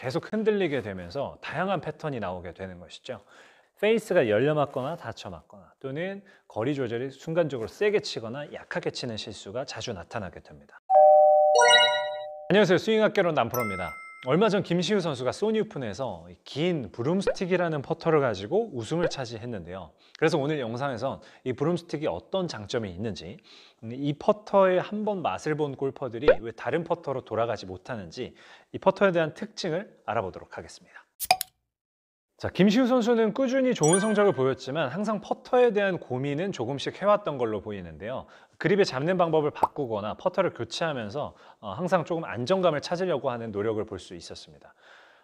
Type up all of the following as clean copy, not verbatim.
계속 흔들리게 되면서 다양한 패턴이 나오게 되는 것이죠. 페이스가 열려 맞거나 닫혀 맞거나 또는 거리 조절이 순간적으로 세게 치거나 약하게 치는 실수가 자주 나타나게 됩니다. 안녕하세요. 스윙학개론 남프로입니다. 얼마 전 김시우 선수가 소니 오픈에서 긴 브룸스틱이라는 퍼터를 가지고 우승을 차지했는데요. 그래서 오늘 영상에선 이 브룸스틱이 어떤 장점이 있는지, 이 퍼터의 한번 맛을 본 골퍼들이 왜 다른 퍼터로 돌아가지 못하는지, 이 퍼터에 대한 특징을 알아보도록 하겠습니다. 자, 김시우 선수는 꾸준히 좋은 성적을 보였지만 항상 퍼터에 대한 고민은 조금씩 해왔던 걸로 보이는데요. 그립에 잡는 방법을 바꾸거나 퍼터를 교체하면서 항상 조금 안정감을 찾으려고 하는 노력을 볼 수 있었습니다.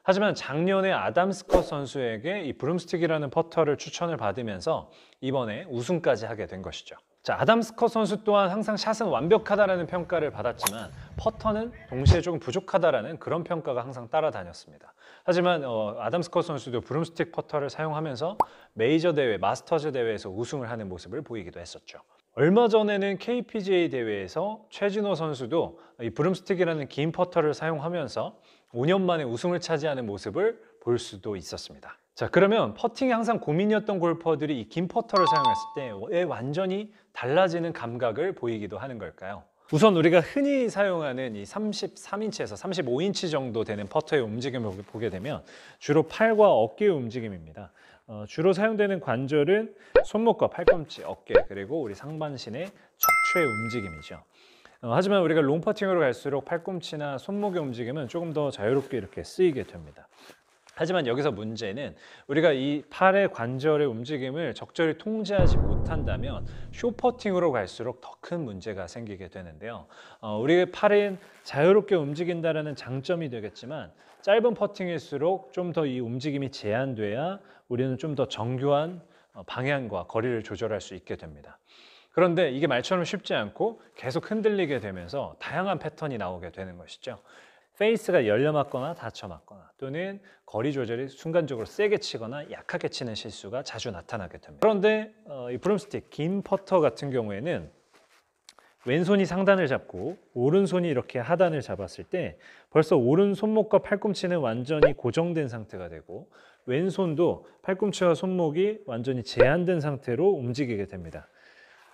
하지만 작년에 아담 스콧 선수에게 이 브룸스틱이라는 퍼터를 추천을 받으면서 이번에 우승까지 하게 된 것이죠. 자, 아담 스콧 선수 또한 항상 샷은 완벽하다라는 평가를 받았지만 퍼터는 동시에 조금 부족하다라는 그런 평가가 항상 따라다녔습니다. 하지만 아담 스콧 선수도 브룸스틱 퍼터를 사용하면서 메이저 대회, 마스터즈 대회에서 우승을 하는 모습을 보이기도 했었죠. 얼마 전에는 KPGA 대회에서 최진호 선수도 이 브룸스틱이라는 긴 퍼터를 사용하면서 5년 만에 우승을 차지하는 모습을 볼 수도 있었습니다. 자, 그러면 퍼팅이 항상 고민이었던 골퍼들이 이 긴 퍼터를 사용했을 때 왜 완전히 달라지는 감각을 보이기도 하는 걸까요? 우선 우리가 흔히 사용하는 이 33인치에서 35인치 정도 되는 퍼터의 움직임을 보게 되면 주로 팔과 어깨의 움직임입니다. 주로 사용되는 관절은 손목과 팔꿈치, 어깨, 그리고 우리 상반신의 척추의 움직임이죠. 하지만 우리가 롱퍼팅으로 갈수록 팔꿈치나 손목의 움직임은 조금 더 자유롭게 이렇게 쓰이게 됩니다. 하지만 여기서 문제는 우리가 이 팔의 관절의 움직임을 적절히 통제하지 못한다면 숏퍼팅으로 갈수록 더 큰 문제가 생기게 되는데요. 우리의 팔은 자유롭게 움직인다는 장점이 되겠지만 짧은 퍼팅일수록 좀 더 이 움직임이 제한돼야 우리는 좀 더 정교한 방향과 거리를 조절할 수 있게 됩니다. 그런데 이게 말처럼 쉽지 않고 계속 흔들리게 되면서 다양한 패턴이 나오게 되는 것이죠. 페이스가 열려 맞거나 닫혀 맞거나 또는 거리 조절이 순간적으로 세게 치거나 약하게 치는 실수가 자주 나타나게 됩니다. 그런데 이 브룸스틱, 긴 퍼터 같은 경우에는 왼손이 상단을 잡고 오른손이 이렇게 하단을 잡았을 때 벌써 오른 손목과 팔꿈치는 완전히 고정된 상태가 되고 왼손도 팔꿈치와 손목이 완전히 제한된 상태로 움직이게 됩니다.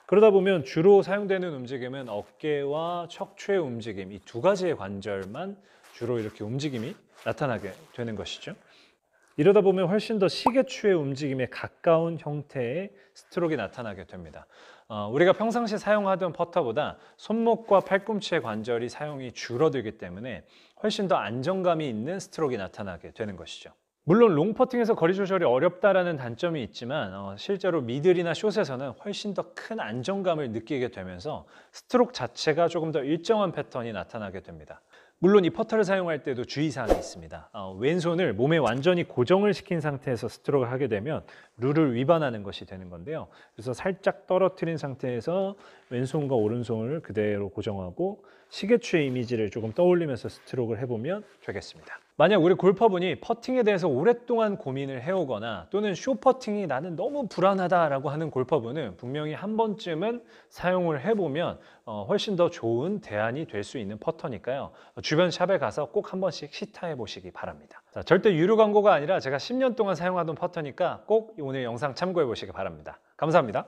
그러다 보면 주로 사용되는 움직임은 어깨와 척추의 움직임, 이 두 가지의 관절만 주로 이렇게 움직임이 나타나게 되는 것이죠. 이러다 보면 훨씬 더 시계추의 움직임에 가까운 형태의 스트로크가 나타나게 됩니다. 우리가 평상시 사용하던 퍼터보다 손목과 팔꿈치의 관절이 사용이 줄어들기 때문에 훨씬 더 안정감이 있는 스트로크가 나타나게 되는 것이죠. 물론 롱퍼팅에서 거리 조절이 어렵다라는 단점이 있지만 실제로 미들이나 숏에서는 훨씬 더 큰 안정감을 느끼게 되면서 스트로크 자체가 조금 더 일정한 패턴이 나타나게 됩니다. 물론 이 퍼터를 사용할 때도 주의사항이 있습니다. 왼손을 몸에 완전히 고정을 시킨 상태에서 스트로크를 하게 되면 룰을 위반하는 것이 되는 건데요. 그래서 살짝 떨어뜨린 상태에서 왼손과 오른손을 그대로 고정하고 시계추의 이미지를 조금 떠올리면서 스트로크를 해보면 되겠습니다. 만약 우리 골퍼분이 퍼팅에 대해서 오랫동안 고민을 해오거나 또는 숏퍼팅이 나는 너무 불안하다라고 하는 골퍼분은 분명히 한 번쯤은 사용을 해보면 훨씬 더 좋은 대안이 될 수 있는 퍼터니까요. 주변 샵에 가서 꼭 한 번씩 시타해 보시기 바랍니다. 자, 절대 유료 광고가 아니라 제가 10년 동안 사용하던 퍼터니까 꼭 오늘 영상 참고해 보시기 바랍니다. 감사합니다.